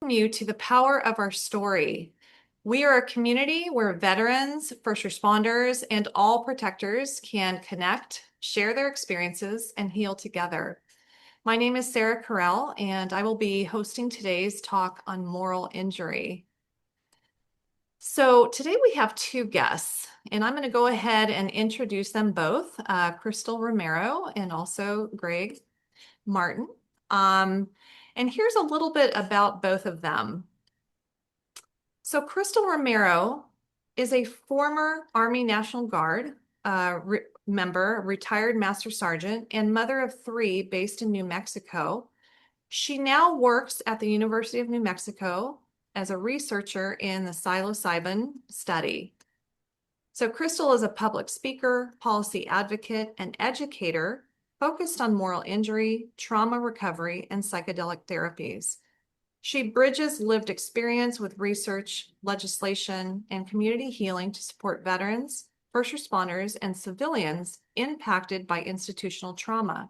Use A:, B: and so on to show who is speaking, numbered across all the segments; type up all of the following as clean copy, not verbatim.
A: you to the power of our story. We are a community where veterans, first responders, and all protectors can connect, share their experiences, and heal together. My name is Sarah Carell, and I will be hosting today's talk on moral injury. So today we have two guests, and I'm going to go ahead and introduce them both, Crystal Romero and also Gregg Martin. And here's a little bit about both of them. So Crystal Romero is a former Army National Guard member, retired Master Sergeant, and mother of three based in New Mexico. She now works at the University of New Mexico as a researcher in the Psilocybin study. So Crystal is a public speaker, policy advocate, and educator focused on moral injury, trauma recovery, and psychedelic therapies. She bridges lived experience with research, legislation, and community healing to support veterans, first responders, and civilians impacted by institutional trauma.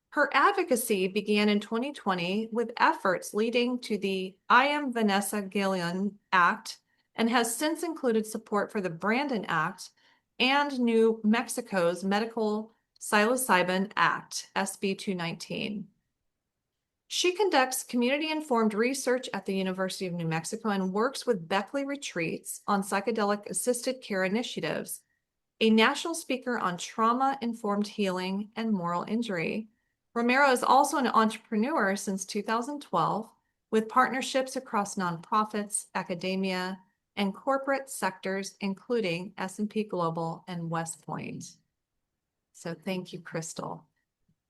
A: Her advocacy began in 2020 with efforts leading to the I Am Vanessa Guillén Act and has since included support for the Brandon Act and New Mexico's Medical Psilocybin Act, SB 219. She conducts community-informed research at the University of New Mexico and works with Beckley Retreats on psychedelic-assisted care initiatives, a national speaker on trauma-informed healing and moral injury. Romero is also an entrepreneur since 2012 with partnerships across nonprofits, academia, and corporate sectors, including S&P Global and West Point. So thank you, Crystal.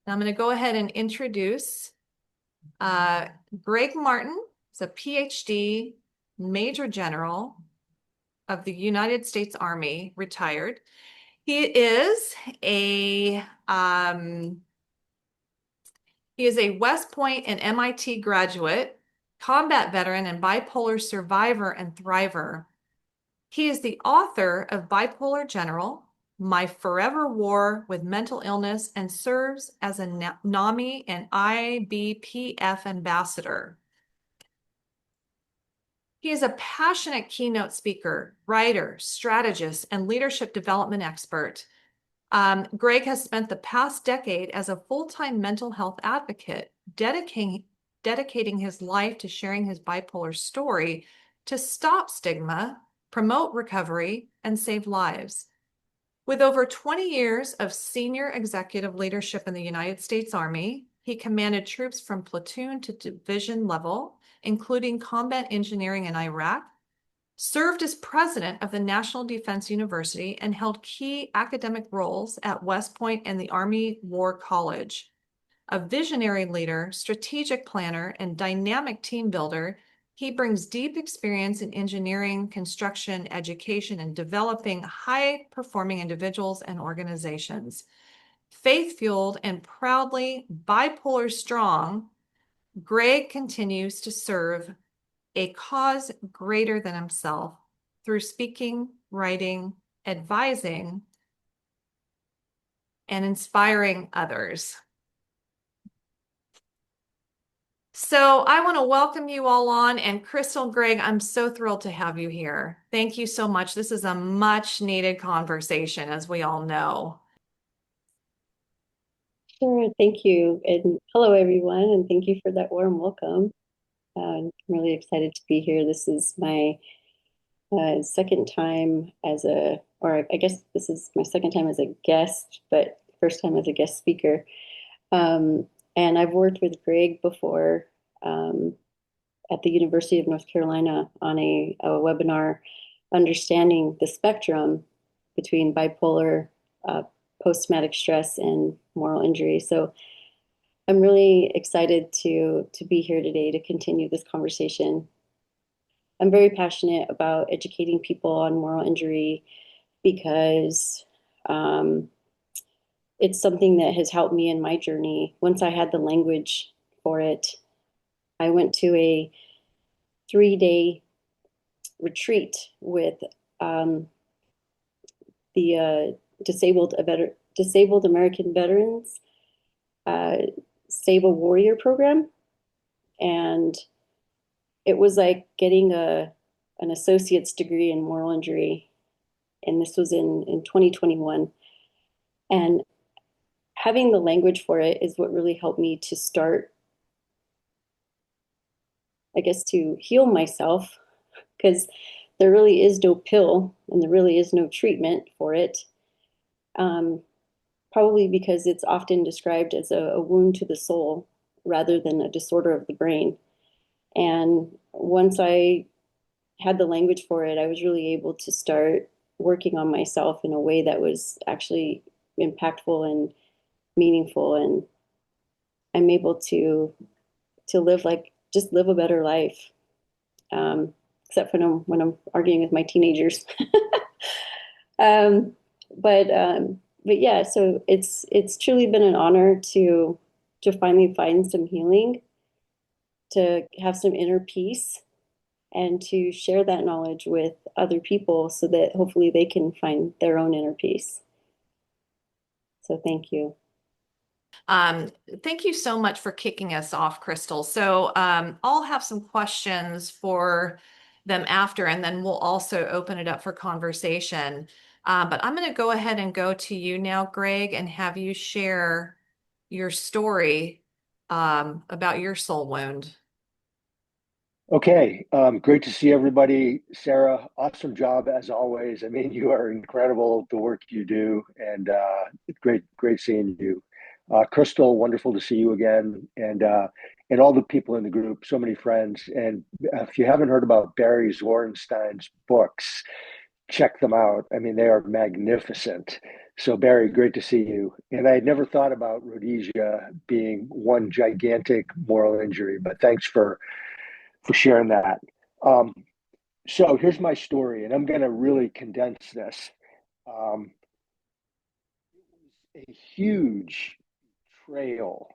A: Now I'm going to go ahead and introduce Gregg Martin. Is a PhD Major General of the United States Army, retired. He is a West Point and MIT graduate, combat veteran, and bipolar survivor and thriver. He is the author of Bipolar General, My Forever War with Mental Illness, and serves as a NAMI and IBPF ambassador. He is a passionate keynote speaker, writer, strategist, and leadership development expert. Gregg has spent the past decade as a full-time mental health advocate, dedicating his life to sharing his bipolar story to stop stigma, promote recovery, and save lives. With over 20 years of senior executive leadership in the United States Army, he commanded troops from platoon to division level, including combat engineering in Iraq, served as president of the National Defense University, and held key academic roles at West Point and the Army War College. A visionary leader, strategic planner, and dynamic team builder, he brings deep experience in engineering, construction, education, and developing high-performing individuals and organizations. Faith-fueled and proudly bipolar strong, Gregg continues to serve a cause greater than himself through speaking, writing, advising, and inspiring others. So I want to welcome you all on, and Crystal, Gregg, I'm so thrilled to have you here. Thank you so much. This is a much needed conversation, as we all know.
B: Sure, thank you. And hello, everyone, and thank you for that warm welcome. I'm really excited to be here. This is my second time or I guess this is my second time as a guest, but first time as a guest speaker. And I've worked with Gregg before at the University of North Carolina on a webinar understanding the spectrum between bipolar, post-traumatic stress, and moral injury. So I'm really excited to be here today to continue this conversation. I'm very passionate about educating people on moral injury because it's something that has helped me in my journey. Once I had the language for it, I went to a 3-day retreat with the Disabled American Veterans Save a Warrior program. And it was like getting an associate's degree in moral injury, and this was in 2021. And having the language for it is what really helped me to start, I guess, to heal myself, because there really is no pill and there really is no treatment for it. Um, Probably because it's often described as a wound to the soul rather than a disorder of the brain. And once I had the language for it, I was really able to start working on myself in a way that was actually impactful and meaningful. And I'm able to live like just live a better life. Um, Except when I'm arguing with my teenagers. um, but yeah, so it's truly been an honor to finally find some healing, to have some inner peace, and to share that knowledge with other people so that hopefully they can find their own inner peace. So thank you.
A: Um, Thank you so much for kicking us off, Crystal. So I'll have some questions for them after, and then we'll also open it up for conversation. But I'm going to go ahead and go to you now, Greg, and have you share your story about your soul wound.
C: Okay, great to see everybody. Sarah, awesome job as always. I mean, you are incredible, the work you do, and great seeing you. Crystal, wonderful to see you again, and all the people in the group, so many friends. And if you haven't heard about Barry Zorenstein's books, check them out. I mean, they are magnificent. So, Barry, great to see you. And I had never thought about Rhodesia being one gigantic moral injury, but thanks for sharing that. Um, so here's my story, and I'm going to really condense this. Um, it was a huge betrayal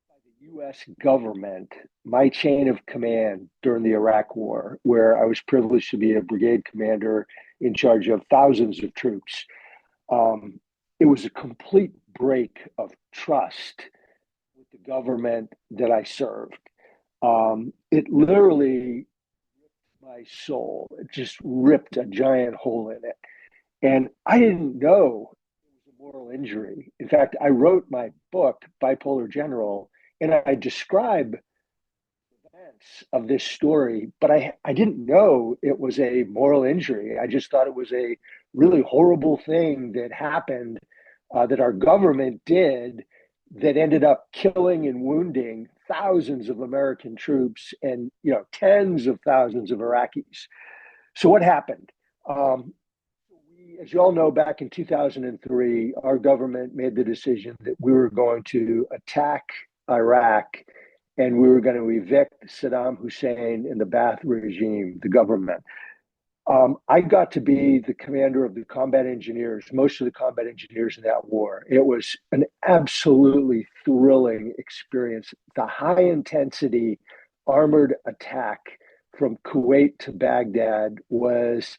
C: by the U.S. government, my chain of command during the Iraq War, where I was privileged to be a brigade commander in charge of thousands of troops. Um, it was a complete break of trust with the government that I served. It literally my soul. It just ripped a giant hole in it. And I didn't know it was a moral injury. In fact, I wrote my book, Bipolar General, and I describe events of this story, but I didn't know it was a moral injury. I just thought it was a really horrible thing that happened, that our government did, that ended up killing and wounding thousands of American troops and tens of thousands of Iraqis. So what happened? As you all know, back in 2003, our government made the decision that we were going to attack Iraq and we were going to evict Saddam Hussein and the Ba'ath regime, the government. I got to be the commander of the combat engineers, most of the combat engineers in that war. It was an absolutely thrilling experience. The high intensity armored attack from Kuwait to Baghdad was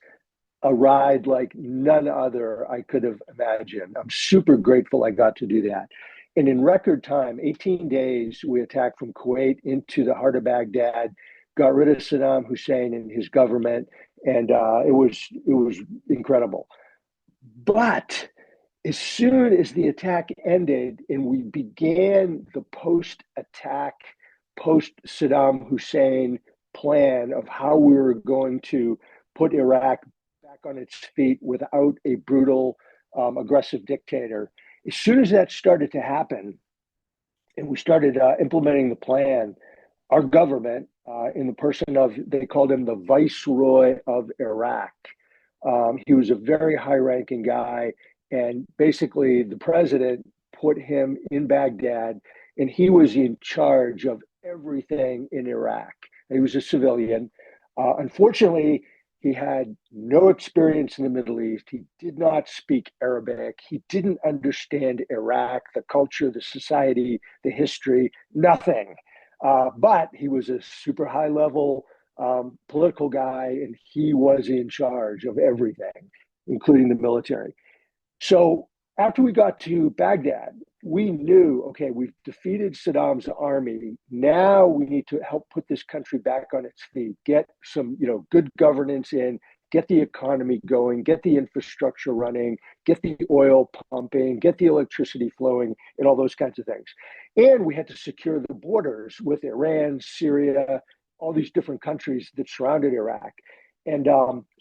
C: a ride like none other I could have imagined. I'm super grateful I got to do that. And in record time, 18 days, we attacked from Kuwait into the heart of Baghdad, got rid of Saddam Hussein and his government, and it was incredible. But as soon as the attack ended and we began the post-attack, post-Saddam Hussein plan of how we were going to put Iraq back on its feet without a brutal, aggressive dictator, as soon as that started to happen and we started implementing the plan, our government, in the person of, they called him the Viceroy of Iraq. He was a very high ranking guy. And basically, the president put him in Baghdad, and he was in charge of everything in Iraq. He was a civilian. Unfortunately, he had no experience in the Middle East. He did not speak Arabic. He didn't understand Iraq, the culture, the society, the history, nothing. But he was a super high level political guy, and he was in charge of everything, including the military. So after we got to Baghdad, we knew, okay, we've defeated Saddam's army. Now we need to help put this country back on its feet, get some, good governance in, get the economy going, get the infrastructure running, get the oil pumping, get the electricity flowing, and all those kinds of things. And we had to secure the borders with Iran, Syria, all these different countries that surrounded Iraq. And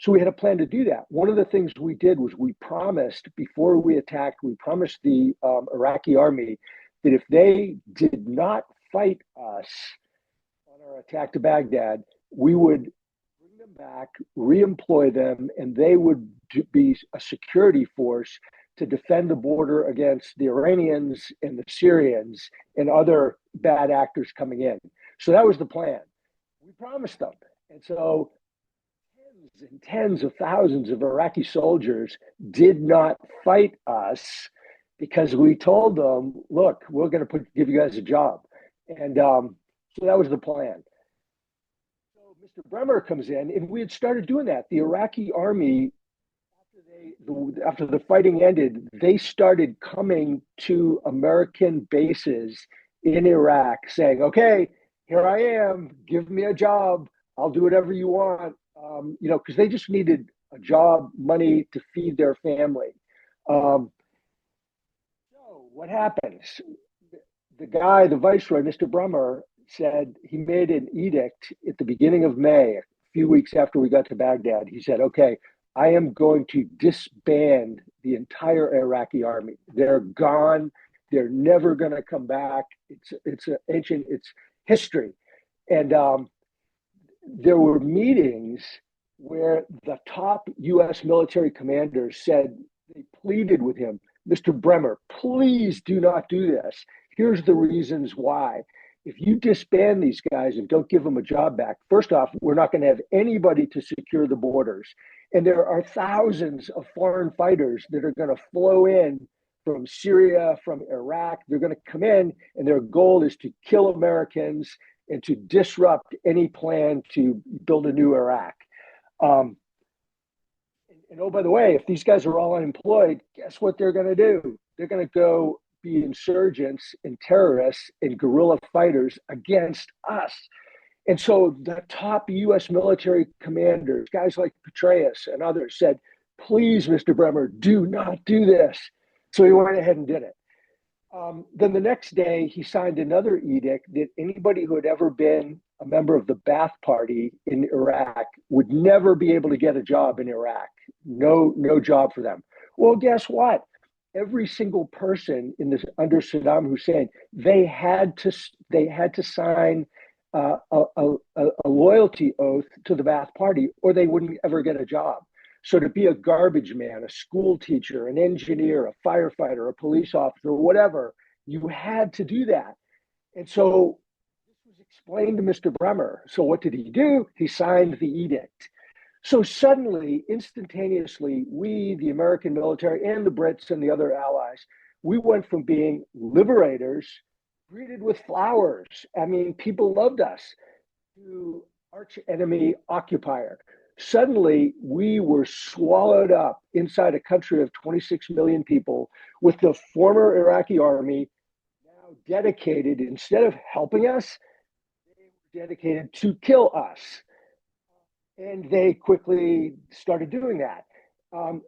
C: so we had a plan to do that. One of the things we did was we promised, before we attacked, we promised the Iraqi army that if they did not fight us on our attack to Baghdad, we would bring them back, reemploy them, and they would be a security force to defend the border against the Iranians and the Syrians and other bad actors coming in. So that was the plan. We promised them. And so tens and tens of thousands of Iraqi soldiers did not fight us because we told them, look, we're going to give you guys a job. And so that was the plan. So Mr. Bremer comes in, and we had started doing that. The Iraqi army, after the fighting ended, they started coming to American bases in Iraq saying, okay, here I am, give me a job. I'll do whatever you want. Because they just needed a job, money to feed their family. So what happens? The viceroy, Mr. Bremer, said he made an edict at the beginning of May, a few weeks after we got to Baghdad. He said, okay, I am going to disband the entire Iraqi army. They're gone. They're never going to come back. It's history. And there were meetings where the top U.S. military commanders said, they pleaded with him, Mr. Bremer, please do not do this. Here's the reasons why. If you disband these guys and don't give them a job back, first off, we're not going to have anybody to secure the borders. And there are thousands of foreign fighters that are going to flow in from Syria, from Iraq. They're going to come in, and their goal is to kill Americans and to disrupt any plan to build a new Iraq. And oh, by the way, if these guys are all unemployed, guess what they're going to do? They're going to go be insurgents and terrorists and guerrilla fighters against us. And so the top U.S. military commanders, guys like Petraeus and others, said, please, Mr. Bremer, do not do this. So he went ahead and did it. Then the next day, he signed another edict that anybody who had ever been a member of the Ba'ath Party in Iraq would never be able to get a job in Iraq. No job for them. Well, guess what? Every single person under Saddam Hussein, they had to sign a loyalty oath to the Ba'ath Party, or they wouldn't ever get a job. So to be a garbage man, a school teacher, an engineer, a firefighter, a police officer, whatever, you had to do that. And so this was explained to Mr. Bremer. So what did he do? He signed the edict. So suddenly, instantaneously, we, the American military and the Brits and the other allies, we went from being liberators, greeted with flowers. I mean, people loved us, to arch enemy occupier. Suddenly, we were swallowed up inside a country of 26 million people with the former Iraqi army now dedicated, instead of helping us, they were dedicated to kill us. And they quickly started doing that.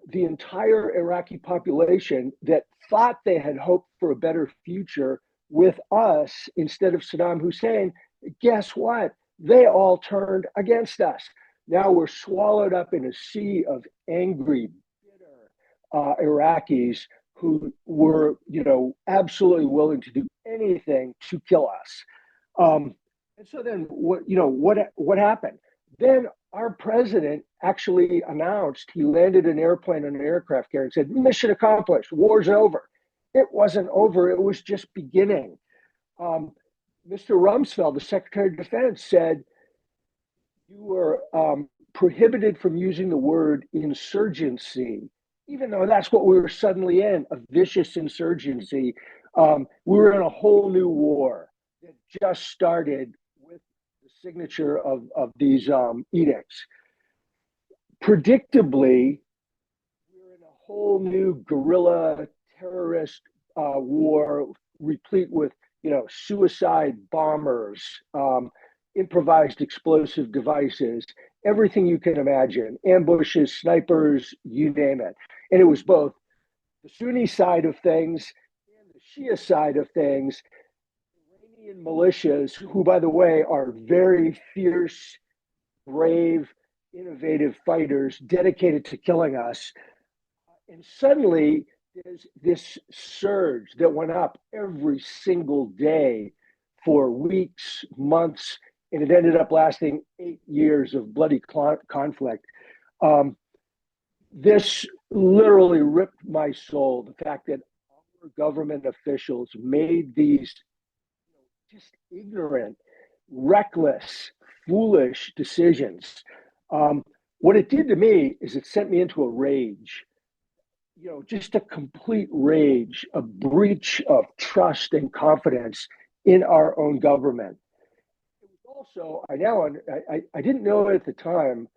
C: The entire Iraqi population that thought they had hoped for a better future with us instead of Saddam Hussein, guess what? They all turned against us. Now we're swallowed up in a sea of angry, bitter Iraqis who were, absolutely willing to do anything to kill us. And so then what happened? Then our president actually announced, he landed an airplane on an aircraft carrier and said, mission accomplished, war's over. It wasn't over, it was just beginning. Mr. Rumsfeld, the Secretary of Defense, said, you were prohibited from using the word insurgency, even though that's what we were suddenly in, a vicious insurgency. We were in a whole new war that just started with the signature of these edicts. Predictably, we're in a whole new guerrilla terrorist war, replete with, suicide bombers, improvised explosive devices, everything you can imagine, ambushes, snipers, you name it. And it was both the Sunni side of things and the Shia side of things. Iranian militias, who, by the way, are very fierce, brave, innovative fighters dedicated to killing us. And suddenly, there's this surge that went up every single day for weeks, months, and it ended up lasting 8 years of bloody conflict. Um, this literally ripped my soul. The fact that our government officials made these just ignorant, reckless, foolish decisions. What it did to me is it sent me into a rage, just a complete rage, a breach of trust and confidence in our own government. It was also, I didn't know it at the time,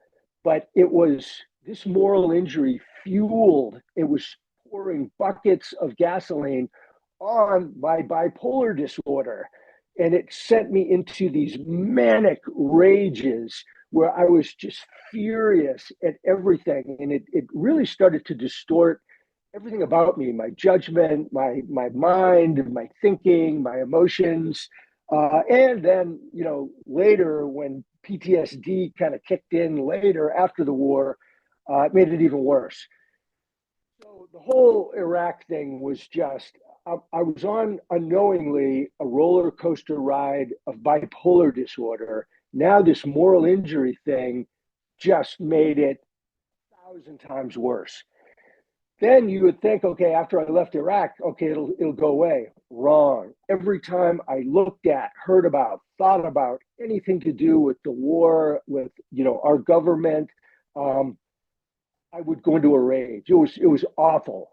C: but it was this moral injury fueled, it was pouring buckets of gasoline on my bipolar disorder. And it sent me into these manic rages where I was just furious at everything. And it really started to distort everything about me, my judgment, my mind, my thinking, my emotions. And then, later when PTSD kind of kicked in later after the war, it made it even worse. So the whole Iraq thing was just, I was on unknowingly a roller coaster ride of bipolar disorder. Now this moral injury thing just made it 1,000 times worse. Then you would think, okay, after I left Iraq, okay, it'll go away. Wrong. Every time I looked at, heard about, thought about anything to do with the war, with our government, I would go into a rage. It was awful.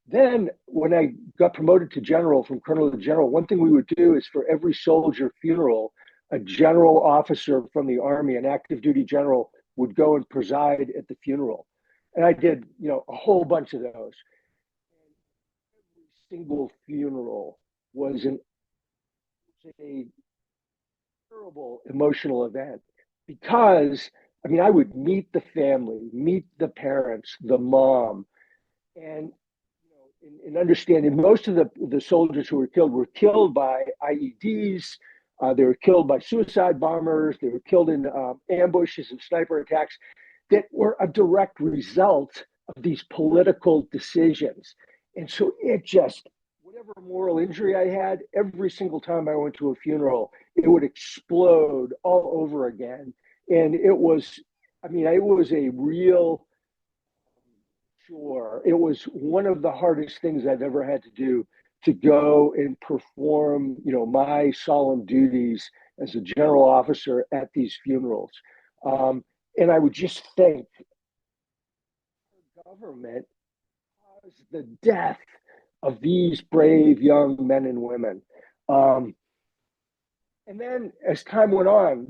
C: Then when I got promoted to general, from colonel to general, one thing we would do is for every soldier funeral, a general officer from the army, an active duty general, would go and preside at the funeral. And I did, a whole bunch of those. And every single funeral was a terrible emotional event because, I would meet the family, meet the parents, the mom, and in understanding most of the soldiers who were killed by IEDs. They were killed by suicide bombers. They were killed in ambushes and sniper attacks that were a direct result of these political decisions. And so it just, whatever moral injury I had, every single time I went to a funeral, it would explode all over again. And it was, it was a real chore. It was one of the hardest things I've ever had to do, to go and perform, my solemn duties as a general officer at these funerals. And I would just think, the government caused the death of these brave young men and women. And then as time went on,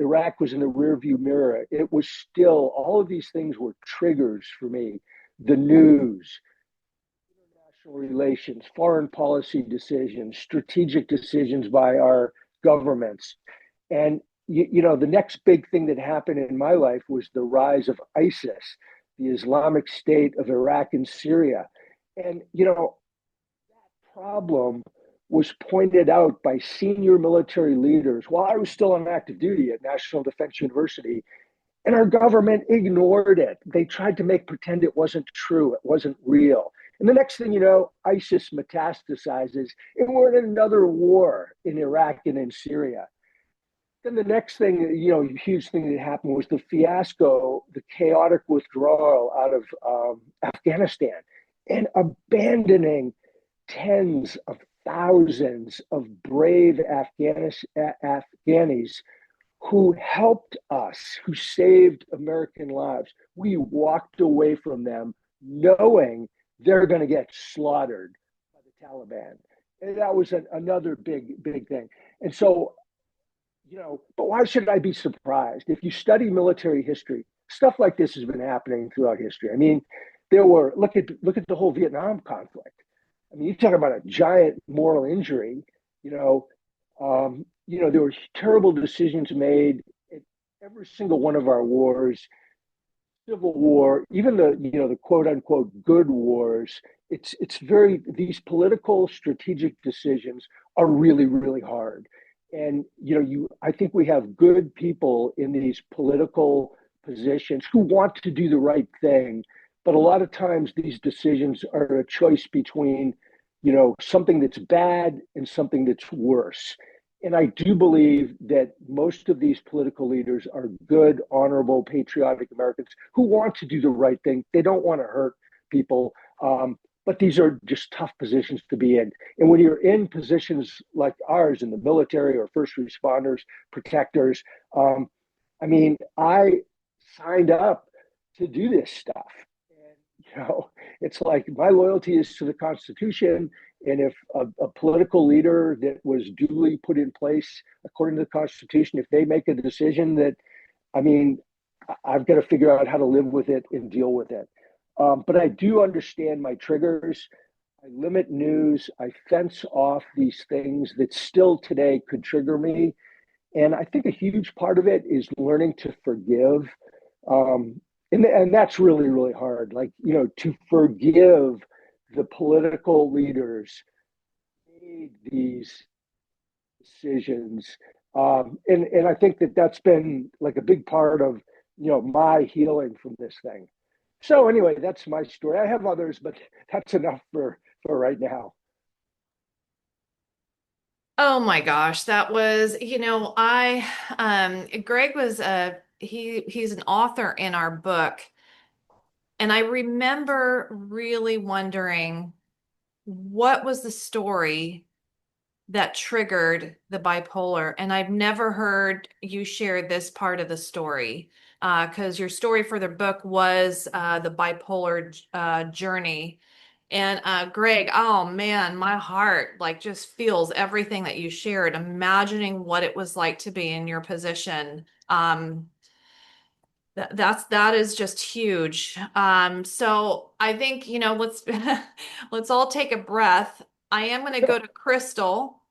C: Iraq was in the rearview mirror. It was still, all of these things were triggers for me. The news, international relations, foreign policy decisions, strategic decisions by our governments. And, the next big thing that happened in my life was the rise of ISIS, the Islamic State of Iraq and Syria. And, that problem was pointed out by senior military leaders while I was still on active duty at National Defense University. And our government ignored it. They tried to pretend it wasn't true, it wasn't real. And the next thing you know, ISIS metastasizes, and we're in another war in Iraq and in Syria. Then the next thing, huge thing that happened was the fiasco, the chaotic withdrawal out of Afghanistan, and abandoning tens of thousands of brave Afghanis who helped us, who saved American lives. We walked away from them knowing they're going to get slaughtered by the Taliban. And that was another big, big thing. And so, but why should I be surprised? If you study military history, stuff like this has been happening throughout history. there were look at the whole Vietnam conflict. I mean, you talk about a giant moral injury. You know, there were terrible decisions made in every single one of our wars. Civil War, even the quote unquote good wars, it's very these political strategic decisions are really, really hard. And you I think we have good people in these political positions who want to do the right thing, but a lot of times these decisions are a choice between, something that's bad and something that's worse. And I do believe that most of these political leaders are good, honorable, patriotic Americans who want to do the right thing. They don't want to hurt people. But these are just tough positions to be in. And when you're in positions like ours in the military or first responders, protectors, I mean, I signed up to do this stuff. And, it's like my loyalty is to the Constitution. And if a political leader that was duly put in place according to the Constitution, if they make a decision that, I mean, I've got to figure out how to live with it and deal with it. But I do understand my triggers. I limit news. I fence off these things that still today could trigger me. And I think a huge part of it is learning to forgive. And that's really, really hard. Like, to forgive the political leaders made these decisions. And I think that that's been like a big part of, my healing from this thing. So anyway, that's my story. I have others, but that's enough for right now.
A: Oh my gosh, that was, Gregg was he's an author in our book. And I remember really wondering what was the story that triggered the bipolar. And I've never heard you share this part of the story, because your story for the book was the bipolar journey. And Gregg, oh man, my heart like just feels everything that you shared, imagining what it was like to be in your position. That is just huge. So I think, let's let's all take a breath. I am going to go to Crystal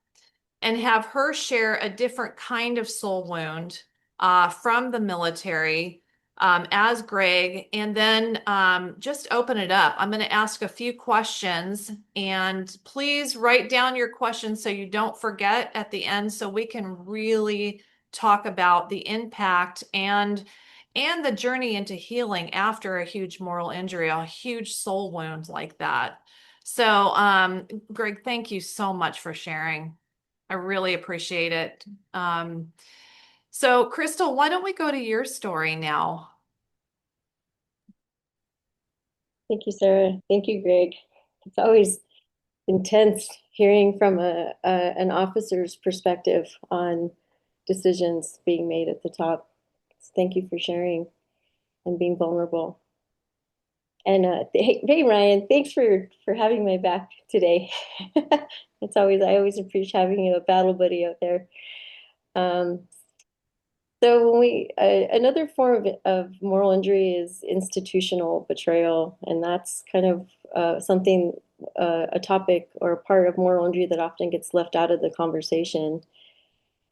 A: and have her share a different kind of soul wound from the military, as Gregg, and then just open it up. I'm going to ask a few questions, and please write down your questions so you don't forget at the end, so we can really talk about the impact and the journey into healing after a huge moral injury, a huge soul wound like that. So, Gregg, thank you so much for sharing. I really appreciate it. So, Crystal, why don't we go to your story now?
B: Thank you, Sarah. Thank you, Greg. It's always intense hearing from an officer's perspective on decisions being made at the top. So thank you for sharing and being vulnerable. And hey, Ryan, thanks for having my back today. I always appreciate having a battle buddy out there. Um, so when another form of moral injury is institutional betrayal, and that's kind of something, a topic or a part of moral injury that often gets left out of the conversation.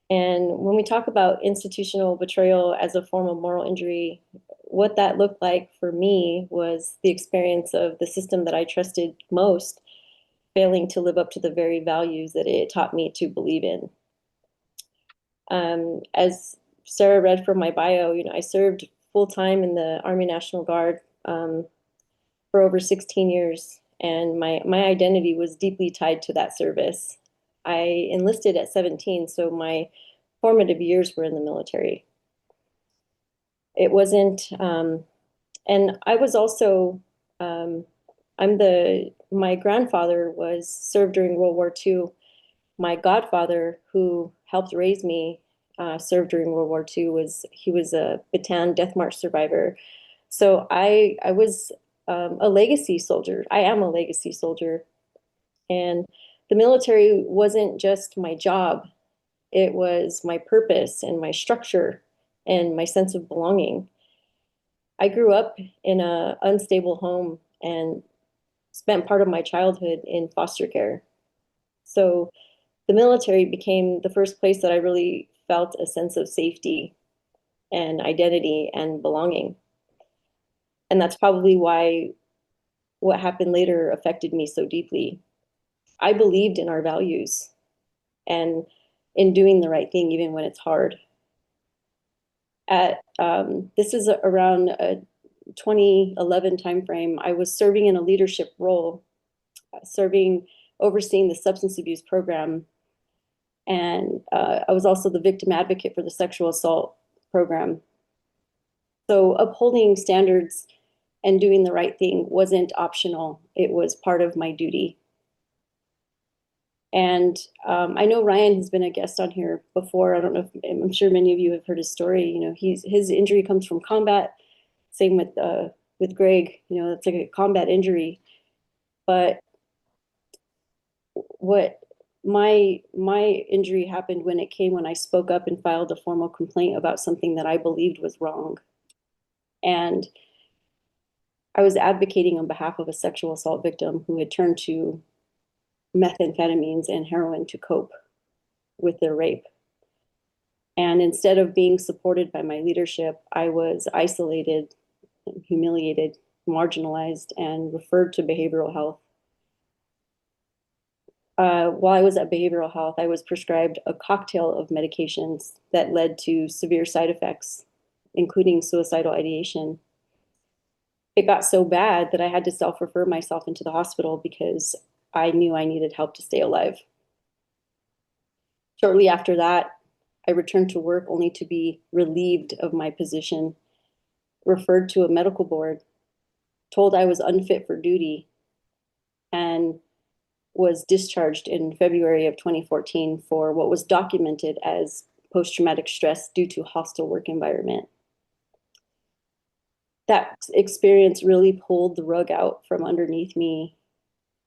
B: And when we talk about institutional betrayal as a form of moral injury, what that looked like for me was the experience of the system that I trusted most failing to live up to the very values that it taught me to believe in. As Sarah read from my bio, I served full time in the Army National Guard for over 16 years, and my identity was deeply tied to that service. I enlisted at 17, so my formative years were in the military. It wasn't, and I was also, my grandfather was served during World War II. My godfather, who helped raise me, served during World War II. He was a Bataan Death March survivor. So I was a legacy soldier. I am a legacy soldier. And the military wasn't just my job. It was my purpose and my structure and my sense of belonging. I grew up in an unstable home and spent part of my childhood in foster care. So the military became the first place that I really felt a sense of safety and identity and belonging. And that's probably why what happened later affected me so deeply. I believed in our values and in doing the right thing, even when it's hard. This is around a 2011 timeframe. I was serving in a leadership role, overseeing the substance abuse program, and I was also the victim advocate for the sexual assault program. So upholding standards and doing the right thing wasn't optional. It was part of my duty. And I know Ryan has been a guest on here before. I don't know if I'm sure many of you have heard his story. You know, his injury comes from combat. Same with Gregg. You know, it's like a combat injury. But what my injury happened when I spoke up and filed a formal complaint about something that I believed was wrong. And I was advocating on behalf of a sexual assault victim who had turned to methamphetamines and heroin to cope with their rape. And instead of being supported by my leadership, I was isolated, humiliated, marginalized, and referred to behavioral health. While I was at behavioral health, I was prescribed a cocktail of medications that led to severe side effects, including suicidal ideation. It got so bad that I had to self-refer myself into the hospital because I knew I needed help to stay alive. Shortly after that, I returned to work only to be relieved of my position, referred to a medical board, told I was unfit for duty, and was discharged in February of 2014 for what was documented as post-traumatic stress due to hostile work environment. That experience really pulled the rug out from underneath me,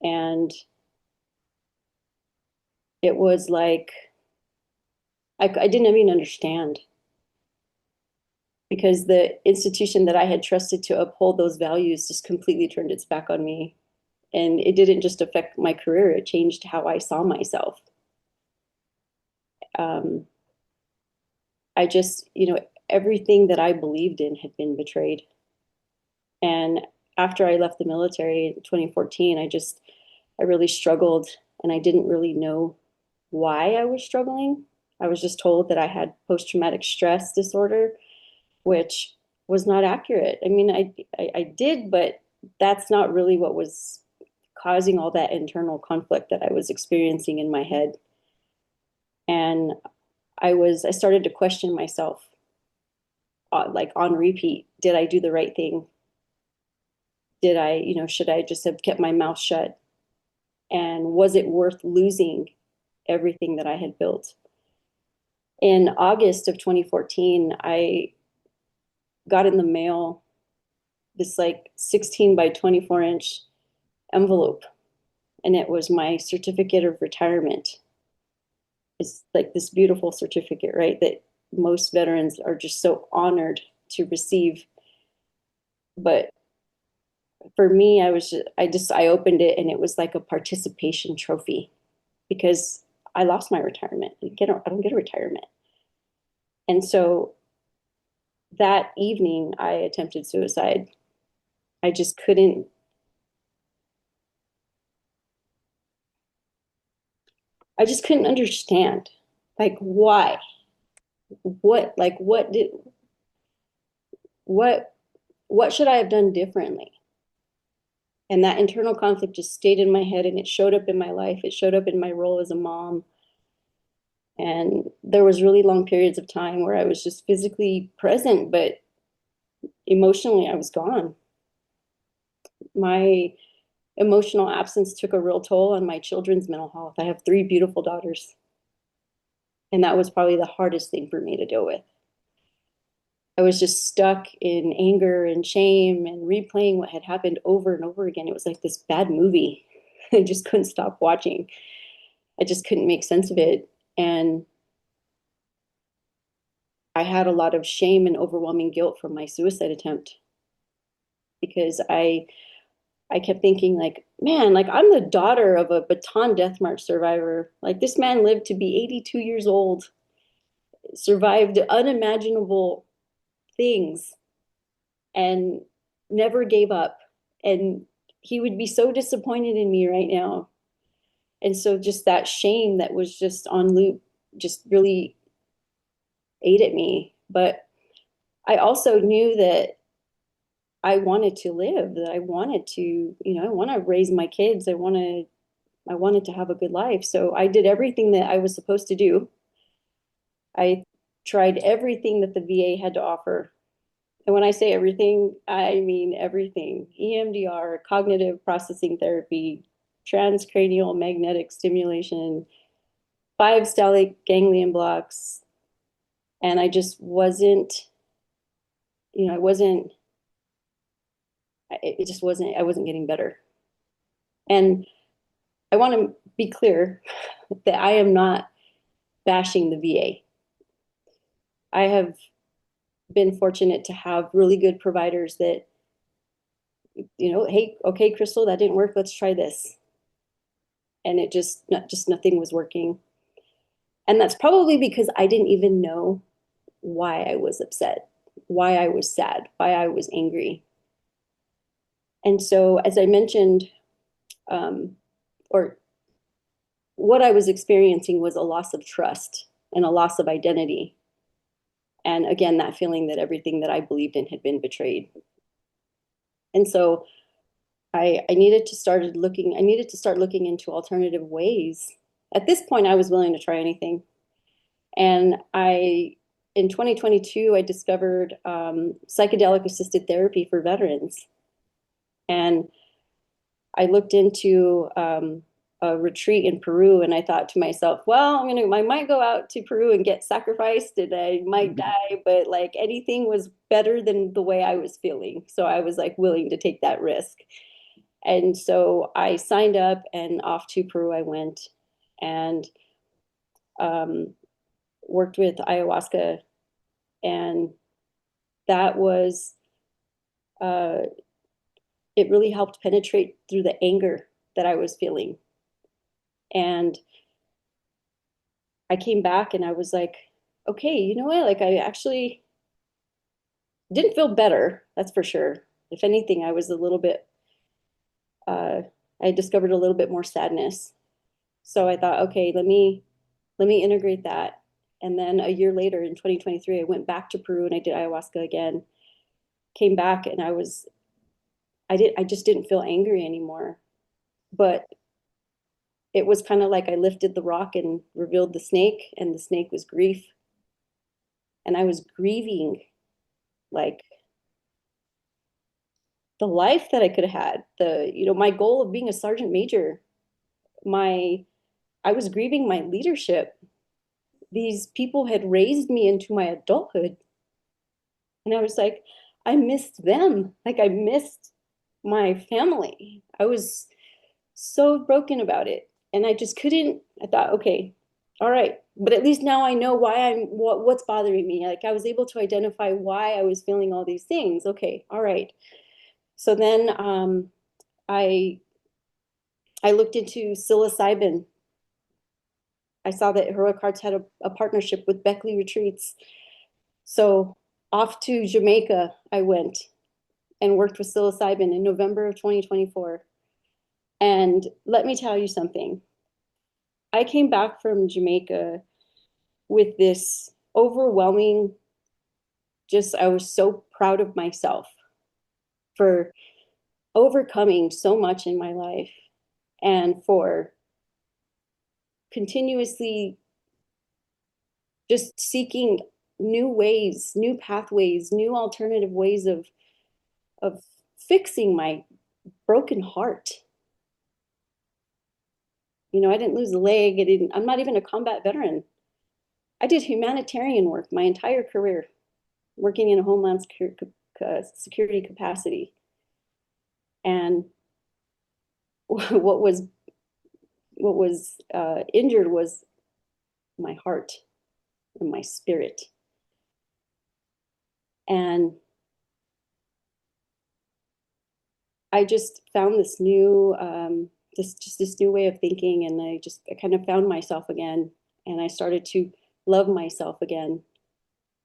B: and it was like I didn't even understand, because the institution that I had trusted to uphold those values just completely turned its back on me. And it didn't just affect my career, it changed how I saw myself. Um, I just, everything that I believed in had been betrayed. And after I left the military in 2014, I really struggled, and I didn't really know why I was struggling. I was just told that I had post-traumatic stress disorder, which was not accurate. I mean, I did, but that's not really what was causing all that internal conflict that I was experiencing in my head. And I started to question myself, like on repeat. Did I do the right thing? Did I, should I just have kept my mouth shut? And was it worth losing everything that I had built? In August of 2014, I got in the mail this like 16 by 24-inch envelope, and it was my certificate of retirement. It's like this beautiful certificate, right? That most veterans are just so honored to receive. But for me, I opened it, and it was like a participation trophy, because I lost my retirement. I don't get a retirement. And so that evening I attempted suicide. I just couldn't I just couldn't understand, like, why, what what should I have done differently? And that internal conflict just stayed in my head, and it showed up in my life. It showed up in my role as a mom. And there was really long periods of time where I was just physically present, but emotionally I was gone. My emotional absence took a real toll on my children's mental health. I have three beautiful daughters, and that was probably the hardest thing for me to deal with. I was just stuck in anger and shame and replaying what had happened over and over again. It was like this bad movie. I just couldn't stop watching. I just couldn't make sense of it. And I had a lot of shame and overwhelming guilt from my suicide attempt, because I I kept thinking like, man, like I'm the daughter of a Bataan Death March survivor. Like this man lived to be 82 years old, survived unimaginable things and never gave up. And he would be so disappointed in me right now. And so just that shame that was just on loop just really ate at me. But I also knew that I wanted to live, that I wanted to, I want to raise my kids. I wanted to have a good life. So I did everything that I was supposed to do. I tried everything that the VA had to offer. And when I say everything, I mean everything. EMDR, cognitive processing therapy, transcranial magnetic stimulation, 5 stellate ganglion blocks. And I just wasn't, I wasn't, it just wasn't, I wasn't getting better. And I want to be clear that I am not bashing the VA. I have been fortunate to have really good providers that, hey, okay, Crystal, that didn't work. Let's try this. And it just nothing was working. And that's probably because I didn't even know why I was upset, why I was sad, why I was angry. And so, as I mentioned, or what I was experiencing was a loss of trust and a loss of identity. And again, that feeling that everything that I believed in had been betrayed. And so I needed to start looking into alternative ways. At this point, I was willing to try anything. And in 2022, I discovered psychedelic-assisted therapy for veterans. And I looked into a retreat in Peru, and I thought to myself, well, I might go out to Peru and get sacrificed, and I might die, but like anything was better than the way I was feeling. So I was like willing to take that risk. And so I signed up, and off to Peru I went, and worked with ayahuasca, and that was it really helped penetrate through the anger that I was feeling. And I came back and I was like, okay, you know what? Like I actually didn't feel better, that's for sure. If anything, I was a little bit I discovered a little bit more sadness. So I thought, okay, let me integrate that. And then a year later in 2023, I went back to Peru and I did ayahuasca again. Came back and I just didn't feel angry anymore. But it was kind of like I lifted the rock and revealed the snake, and the snake was grief. And I was grieving like the life that I could have had, my goal of being a sergeant major, I was grieving my leadership. These people had raised me into my adulthood. And I was like, I missed them. Like I missed my family. I was so broken about it. And I just couldn't, I thought, okay, all right. But at least now I know what's bothering me. Like I was able to identify why I was feeling all these things. Okay, all right. So then I looked into psilocybin. I saw that Heroic Hearts had a partnership with Beckley Retreats. So off to Jamaica I went and worked with psilocybin in November of 2024. And let me tell you something. I came back from Jamaica with this overwhelming, I was so proud of myself for overcoming so much in my life and for continuously just seeking new ways, new pathways, new alternative ways of fixing my broken heart. I didn't lose a leg. I'm not even a combat veteran. I did humanitarian work my entire career, working in a homeland security capacity. And what was injured was my heart and my spirit. And I just found this new this new way of thinking, and I kind of found myself again, and I started to love myself again.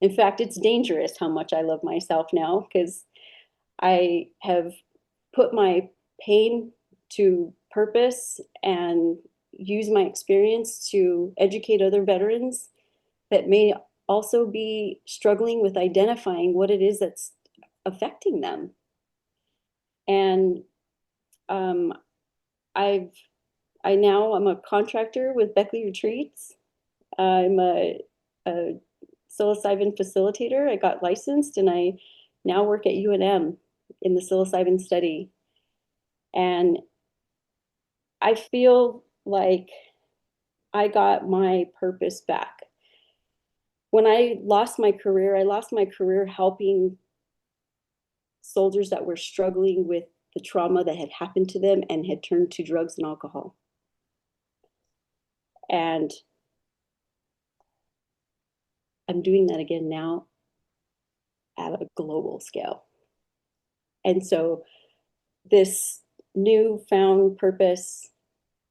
B: In fact, it's dangerous how much I love myself now, because I have put my pain to purpose and use my experience to educate other veterans that may also be struggling with identifying what it is that's affecting them. And um, I've I'm a contractor with Beckley Retreats. I'm a psilocybin facilitator. I got licensed, and I now work at UNM in the psilocybin study. And I feel like I got my purpose back. When I lost my career helping soldiers that were struggling with the trauma that had happened to them and had turned to drugs and alcohol. And I'm doing that again now at a global scale. And so this newfound purpose,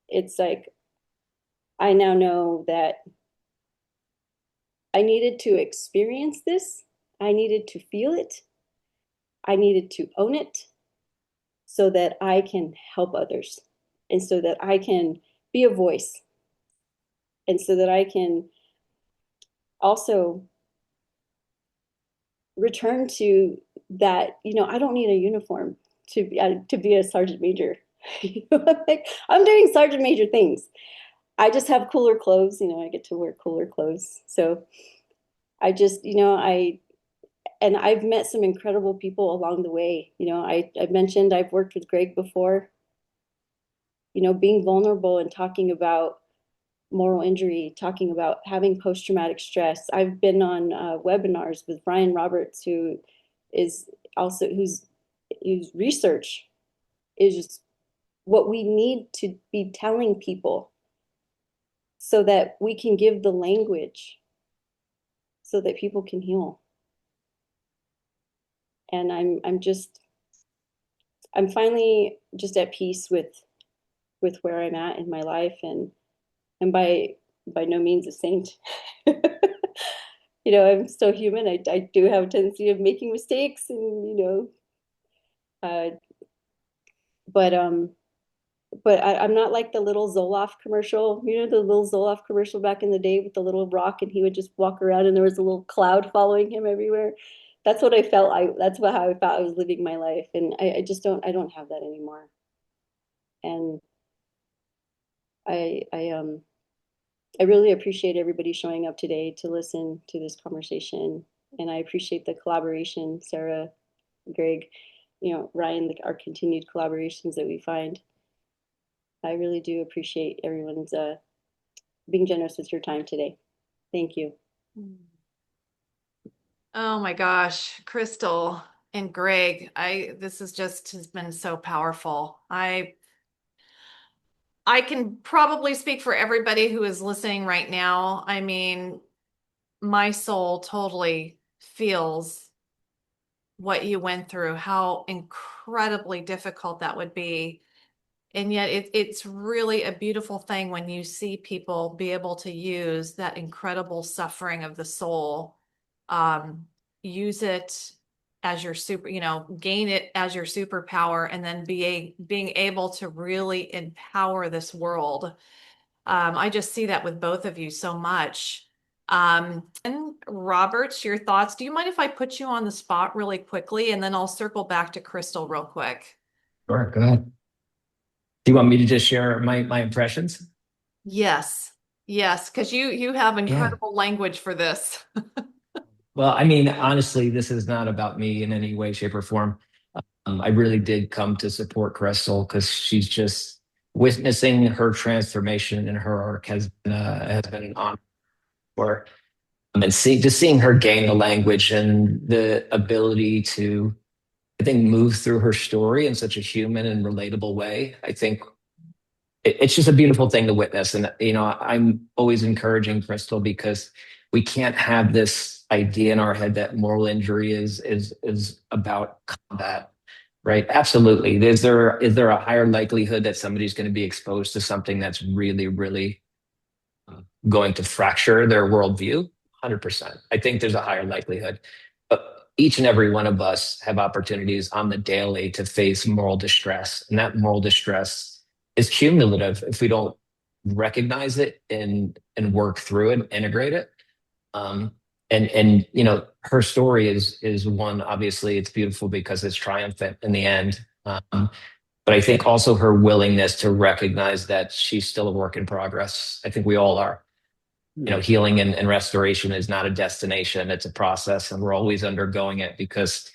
B: it's like I now know that I needed to experience this. I needed to feel it. I needed to own it so that I can help others, and so that I can be a voice, and so that I can also return to that. I don't need a uniform to be a sergeant major. Like, I'm doing sergeant major things. I just have cooler clothes. I get to wear cooler clothes. So I just, and I've met some incredible people along the way. I mentioned I've worked with Gregg before. Being vulnerable and talking about moral injury, talking about having post-traumatic stress. I've been on webinars with Brian Roberts, who is also whose research is just what we need to be telling people, so that we can give the language so that people can heal. And I'm finally just at peace with where I'm at in my life, and by no means a saint. I'm still human. I do have a tendency of making mistakes, and uh, but I'm not like the little Zoloft commercial. The little Zoloft commercial back in the day with the little rock, and he would just walk around, and there was a little cloud following him everywhere. That's what I felt. That's how I felt I was living my life, and I just don't have that anymore. And I really appreciate everybody showing up today to listen to this conversation. And I appreciate the collaboration, Sarah, Gregg, Ryan, our continued collaborations that we find. I really do appreciate everyone's being generous with your time today. Thank you.
A: Oh my gosh, Crystal and Gregg, this has been so powerful. I can probably speak for everybody who is listening right now. I mean, my soul totally feels what you went through, how incredibly difficult that would be. And yet it's really a beautiful thing when you see people be able to use that incredible suffering of the soul, use it as your gain it as your superpower, and then being able to really empower this world. I just see that with both of you so much. And Robert, your thoughts? Do you mind if I put you on the spot really quickly, and then I'll circle back to Crystal real quick?
D: Sure, go ahead. Do you want me to just share my impressions?
A: Yes. Yes, because you have
D: Yeah.
A: incredible language for this.
D: Well, I mean, honestly, this is not about me in any way, shape, or form. I really did come to support Crystal because she's just witnessing her transformation, and her arc has been an honor for. And seeing her gain the language and the ability to, I think, move through her story in such a human and relatable way. I think it's just a beautiful thing to witness. And, I'm always encouraging Crystal, because we can't have this idea in our head that moral injury is about combat. Right. Absolutely. Is there a higher likelihood that somebody's going to be exposed to something that's really, really going to fracture their worldview? 100%. I think there's a higher likelihood. But each and every one of us have opportunities on the daily to face moral distress. And that moral distress is cumulative if we don't recognize it and work through it, integrate it. Um, and her story is one, obviously it's beautiful because it's triumphant in the end. But I think also her willingness to recognize that she's still a work in progress. I think we all are. Healing and restoration is not a destination, it's a process, and we're always undergoing it because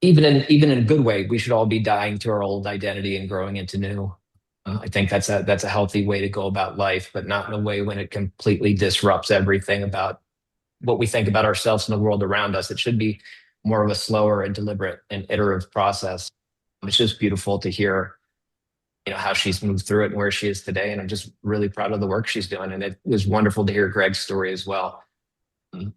D: even in a good way, we should all be dying to our old identity and growing into new. I think that's a healthy way to go about life, but not in a way when it completely disrupts everything about what we think about ourselves and the world around us. It should be more of a slower and deliberate and iterative process. It's just beautiful to hear, how she's moved through it and where she is today. And I'm just really proud of the work she's doing. And it was wonderful to hear Gregg's story as well.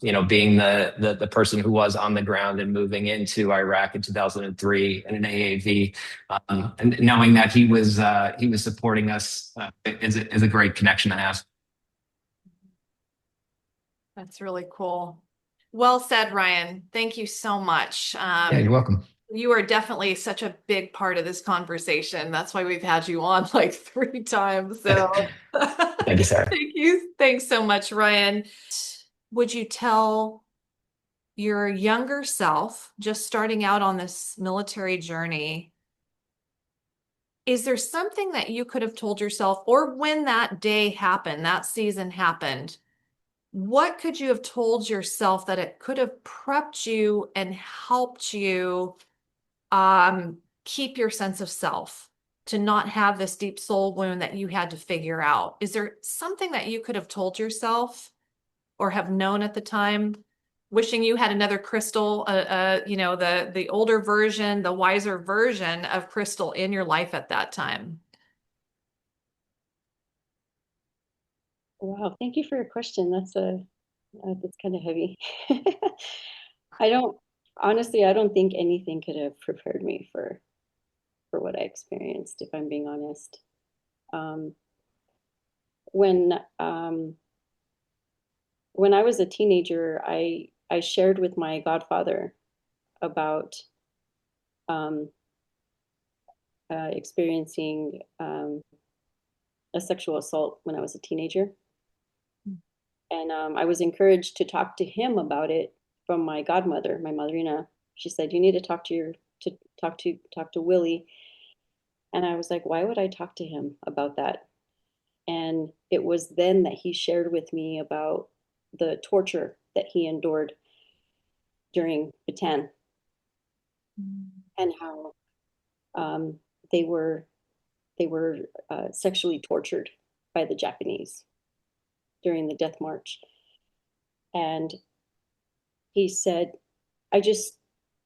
D: Being the person who was on the ground and moving into Iraq in 2003 in an AAV, and knowing that he was supporting us is a great connection to have.
A: That's really cool. Well said, Ryan. Thank you so much.
D: Yeah, you're welcome.
A: You are definitely such a big part of this conversation. That's why we've had you on like 3 times. So
D: Thank you, Sarah.
A: thank you. Thanks so much, Ryan. Would you tell your younger self, just starting out on this military journey, is there something that you could have told yourself, or when that day happened, that season happened, what could you have told yourself that it could have prepped you and helped you keep your sense of self, to not have this deep soul wound that you had to figure out? Is there something that you could have told yourself or have known at the time, wishing you had another Crystal, the older version, the wiser version of Crystal in your life at that time?
B: Wow, thank you for your question. That's kind of heavy. I don't think anything could have prepared me for what I experienced, if I'm being honest. Um, when when I was a teenager, I shared with my godfather about um, experiencing a sexual assault when I was a teenager. And I was encouraged to talk to him about it from my godmother, my madrina. She said, "You need to talk to Willie." And I was like, "Why would I talk to him about that?" And it was then that he shared with me about the torture that he endured during Bataan, and how um, they were sexually tortured by the Japanese during the Death March. And he said, "I just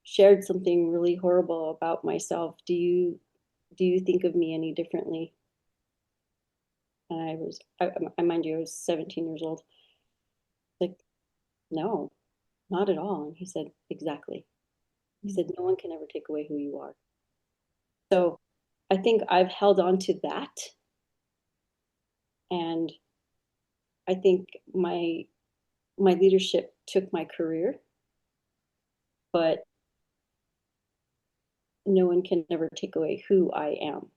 B: shared something really horrible about myself. Do you think of me any differently?" And I mind you, I was 17 years old. Like, no, not at all. And he said, "Exactly." He said, "No one can ever take away who you are." So I think I've held on to that. And I think my leadership took my career, but no one can ever take away who I am.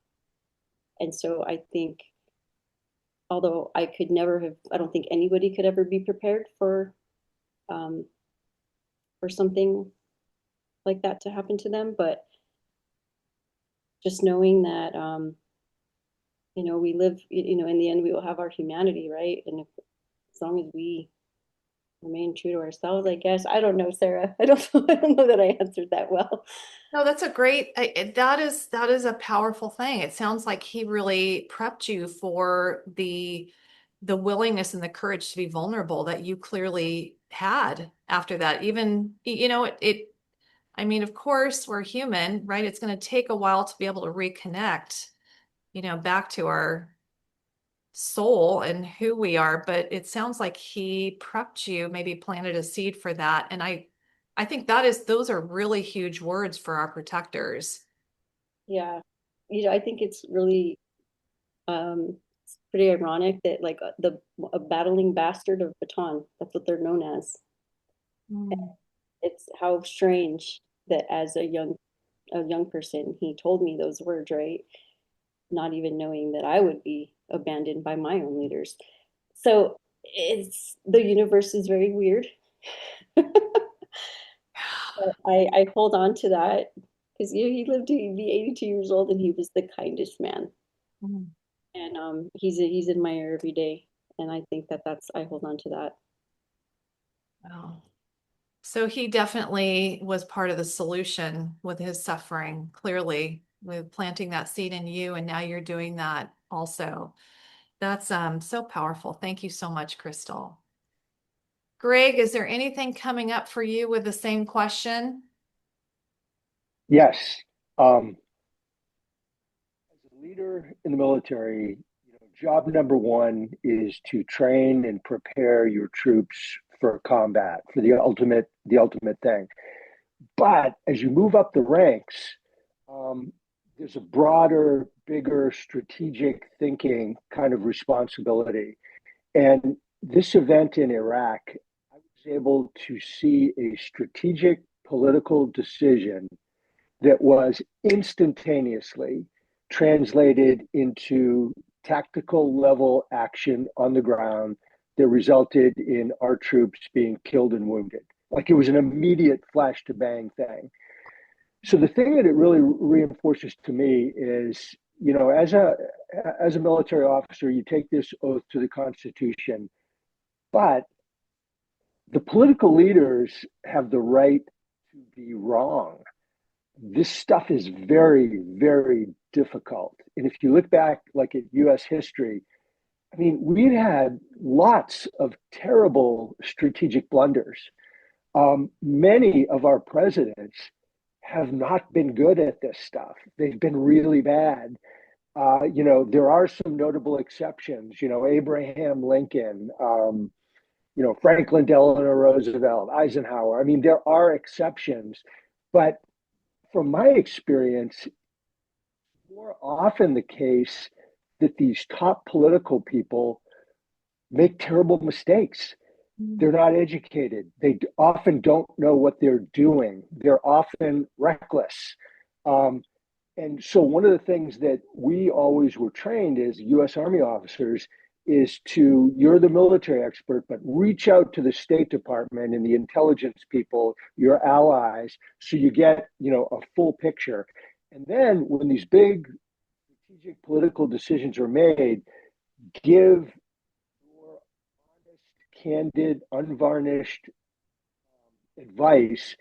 B: And so I think, although I don't think anybody could ever be prepared um, for something like that to happen to them, but just knowing that, we live, in the end, we will have our humanity, right? And as long as we remain true to ourselves, I guess. I don't know, Sarah. I don't know that I answered that well.
A: No, that's a great, that is a powerful thing. It sounds like he really prepped you for the willingness and the courage to be vulnerable that you clearly had after that. Even, I mean, of course, we're human, right? It's going to take a while to be able to reconnect, back to our soul and who we are, but it sounds like he prepped you, maybe planted a seed for that. And I think those are really huge words for our protectors.
B: Yeah. I think it's really it's pretty ironic that like a battling bastard of Baton, that's what they're known as.
A: Mm.
B: It's how strange that as a young person, he told me those words, right? Not even knowing that I would be abandoned by my own leaders. So it's the universe is very weird. I hold on to that because he lived to be 82 years old and he was the kindest man.
A: Mm.
B: And he's in my ear every day. And I think that's I hold on to that.
A: Wow. So he definitely was part of the solution with his suffering, clearly, with planting that seed in you, and now you're doing that also. That's so powerful. Thank you so much, Crystal. Gregg, is there anything coming up for you with the same question?
C: Yes. As a leader in the military, job number one is to train and prepare your troops for combat, for the ultimate thing. But as you move up the ranks, um, there's a broader, bigger, strategic thinking kind of responsibility. And this event in Iraq, I was able to see a strategic political decision that was instantaneously translated into tactical level action on the ground that resulted in our troops being killed and wounded. Like it was an immediate flash to bang thing. So the thing that it really reinforces to me is, as a military officer, you take this oath to the Constitution, but the political leaders have the right to be wrong. This stuff is very, very difficult. And if you look back like at US history, I mean, we've had lots of terrible strategic blunders. Many of our presidents have not been good at this stuff. They've been really bad. There are some notable exceptions, Abraham Lincoln, Franklin Delano Roosevelt, Eisenhower. I mean, there are exceptions, but from my experience, more often the case that these top political people make terrible mistakes.
A: Mm.
C: They're not educated. They often don't know what they're doing. They're often reckless. Um, and so, one of the things that we always were trained as US Army officers is you're the military expert, but reach out to the State Department and the intelligence people, your allies, so you get, a full picture. And then when these big strategic political decisions are made, give your honest, candid, unvarnished advice,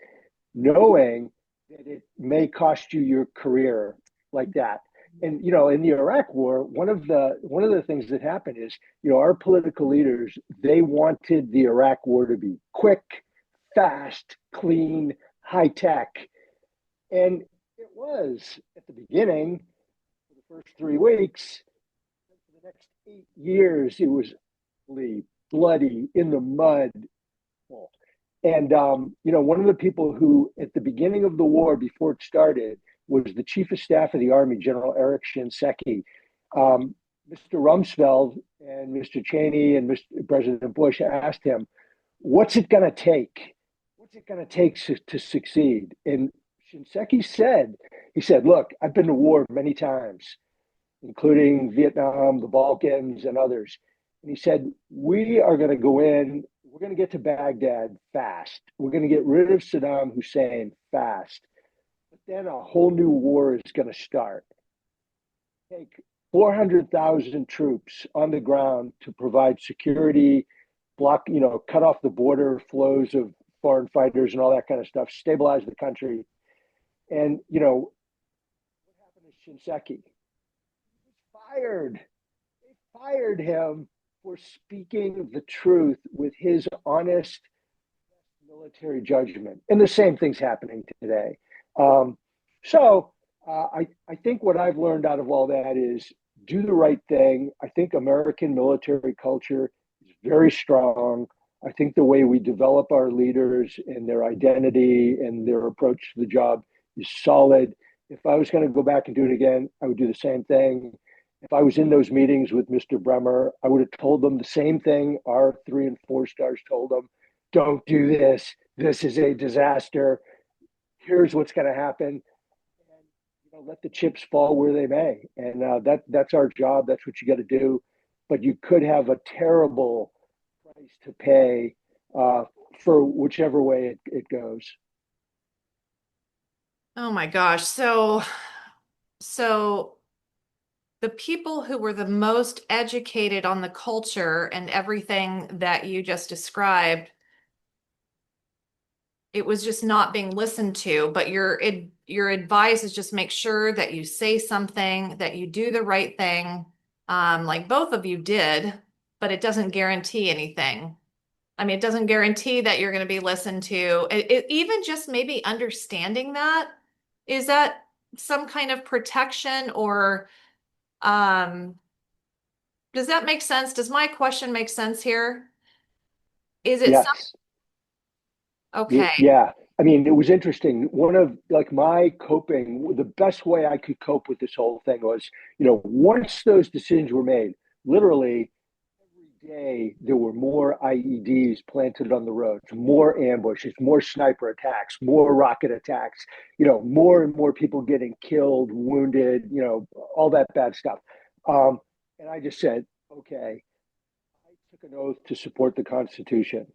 C: knowing that it may cost you your career like that. And in the Iraq War, one of the things that happened is, our political leaders, they wanted the Iraq War to be quick, fast, clean, high tech. And it was at the beginning, for the first 3 weeks. For the next 8 years, it was bloody, in the mud. And one of the people who, at the beginning of the war, before it started, was the chief of staff of the Army, General Eric Shinseki. Mr. Rumsfeld and Mr. Cheney and Mr. President Bush asked him, "What's it going to take? What's it going to take to succeed?" And Shinseki said, "Look, I've been to war many times, including Vietnam, the Balkans, and others." And he said, "We are going to go in, we're going to get to Baghdad fast. We're going to get rid of Saddam Hussein fast. But then a whole new war is going to start. Take 400,000 troops on the ground to provide security, cut off the border flows of foreign fighters and all that kind of stuff, stabilize the country." And, what happened to Shinseki? He was fired. They fired him for speaking the truth with his honest military judgment. And the same thing's happening today. So I think what I've learned out of all that is do the right thing. I think American military culture is very strong. I think the way we develop our leaders and their identity and their approach to the job is solid. If I was going to go back and do it again, I would do the same thing. If I was in those meetings with Mr. Bremer, I would have told them the same thing our 3 and 4 stars told them. Don't do this. This is a disaster. Here's what's going to happen. And, let the chips fall where they may. And that's our job. That's what you got to do. But you could have a terrible price to pay for whichever way it goes.
A: Oh my gosh. So the people who were the most educated on the culture and everything that you just described, it was just not being listened to. But your advice is just make sure that you say something, that you do the right thing, like both of you did, but it doesn't guarantee anything. I mean, it doesn't guarantee that you're going to be listened to. Even just maybe understanding that, is that some kind of protection or um, does that make sense? Does my question make sense here? Is it some,
C: Yes.
A: okay.
C: Yeah. I mean, it was interesting. One of like my coping, the best way I could cope with this whole thing was, once those decisions were made, literally every day there were more IEDs planted on the roads, more ambushes, more sniper attacks, more rocket attacks, more and more people getting killed, wounded, all that bad stuff. And I just said, okay, I took an oath to support the Constitution.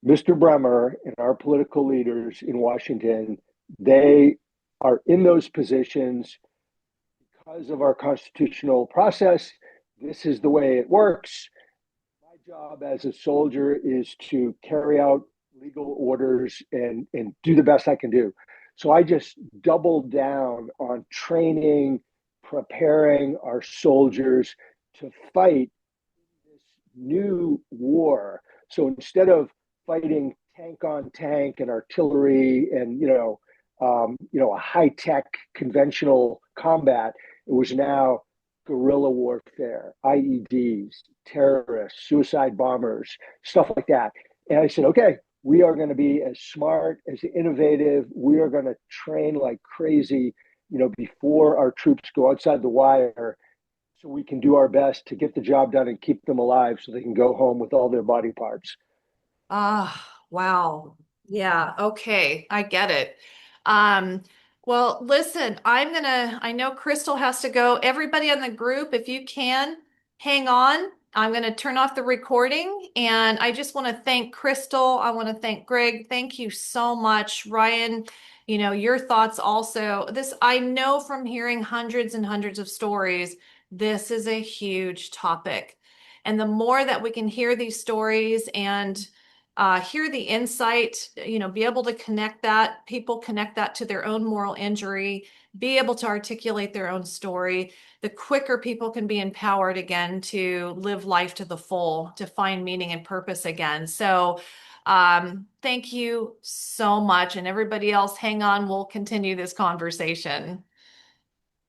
C: Mr. Bremer and our political leaders in Washington, they are in those positions because of our constitutional process. This is the way it works. My job as a soldier is to carry out legal orders and do the best I can do. So I just doubled down on training, preparing our soldiers to fight this new war. So instead of fighting tank on tank and artillery and a high tech conventional combat, it was now guerrilla warfare, IEDs, terrorists, suicide bombers, stuff like that. And I said, okay, we are going to be as smart, as innovative. We are going to train like crazy, before our troops go outside the wire so we can do our best to get the job done and keep them alive so they can go home with all their body parts.
A: Wow. Yeah, okay. I get it. Um, well, listen, I know Crystal has to go. Everybody on the group, if you can, hang on. I'm gonna turn off the recording and I just want to thank Crystal. I want to thank Greg. Thank you so much, Ryan. Your thoughts also. This, I know from hearing hundreds and hundreds of stories, this is a huge topic. And the more that we can hear these stories and hear the insight, be able to connect that, people connect that to their own moral injury, be able to articulate their own story, the quicker people can be empowered again to live life to the full, to find meaning and purpose again. So thank you so much. And everybody else, hang on, we'll continue this conversation.